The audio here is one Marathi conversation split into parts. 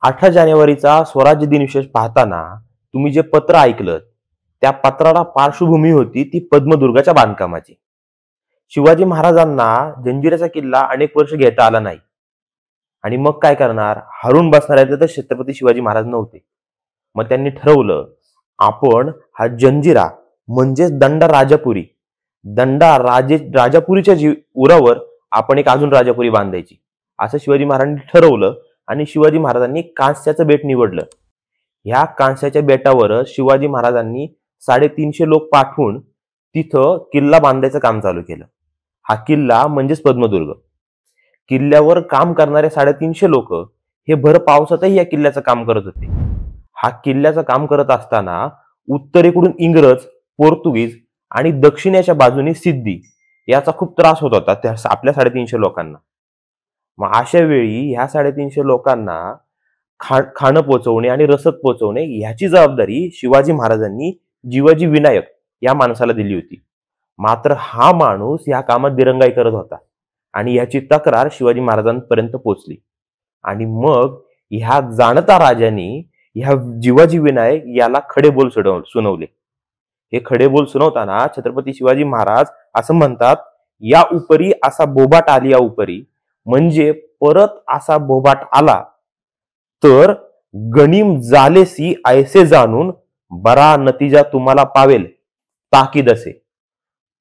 8 जानेवारीचा स्वराज्य दिन विशेष पाहताना तुम्ही जे पत्र ऐकलं त्या पत्राला पार्श्वभूमी होती ती पद्मदुर्गाच्या बांधकामाची. शिवाजी महाराजांना जंजिऱ्याचा किल्ला अनेक वर्ष घेता आला नाही आणि मग काय करणार, हरून बसणारे तर छत्रपती शिवाजी महाराज नव्हते. मग त्यांनी ठरवलं आपण हा जंजिरा म्हणजेच राजापुरीच्या उरावर आपण एक अजून राजापुरी बांधायची असं शिवाजी महाराजांनी ठरवलं आणि शिवाजी महाराजांनी कांस्याचं बेट निवडलं. ह्या कांस्याच्या बेटावर शिवाजी महाराजांनी 350 लोक पाठवून तिथं किल्ला बांधायचं काम चालू केलं. हा किल्ला म्हणजेच पद्मदुर्ग. किल्ल्यावर काम करणारे 350 लोक हे भर पावसातही या किल्ल्याचं काम करत होते. हा किल्ल्याचं काम करत असताना उत्तरेकडून इंग्रज, पोर्तुगीज आणि दक्षिणेच्या बाजूने सिद्धी याचा खूप त्रास होत होता त्या आपल्या 350 लोकांना. मग अशा वेळी ह्या 350 लोकांना खाणं पोचवणे आणि रसद पोचवणे ह्याची जबाबदारी शिवाजी महाराजांनी जिवाजी विनायक या माणसाला दिली होती. मात्र हा माणूस या कामात दिरंगाई करत होता आणि याची तक्रार शिवाजी महाराजांपर्यंत पोहोचली आणि मग ह्या जाणता राजांनी ह्या जिवाजी विनायक याला खडे बोल सुनावले. हे खडे बोल सुनावताना छत्रपती शिवाजी महाराज असं म्हणतात, या उपरी असा बोबाट आलिया उपरी, म्हणजे परत असा बोबाट आला तर गनीम झालेसी ऐसे जाणून बरा नतीजा तुम्हाला पावेल ताकीद असे.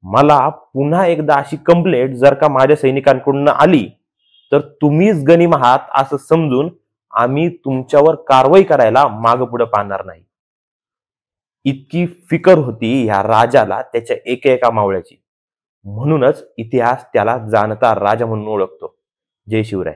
मला पुन्हा एकदा अशी कंप्लेंट जर का माझ्या सैनिकांकडून आली तर तुम्हीच गनीम आहात असं समजून आम्ही तुमच्यावर कारवाई करायला माग पुढे पाहणार नाही. इतकी फिकर होती ह्या राजाला त्याच्या एका मावळ्याची. म्हणूनच इतिहास त्याला जाणता राजा म्हणून ओळखतो. जय शिवराय.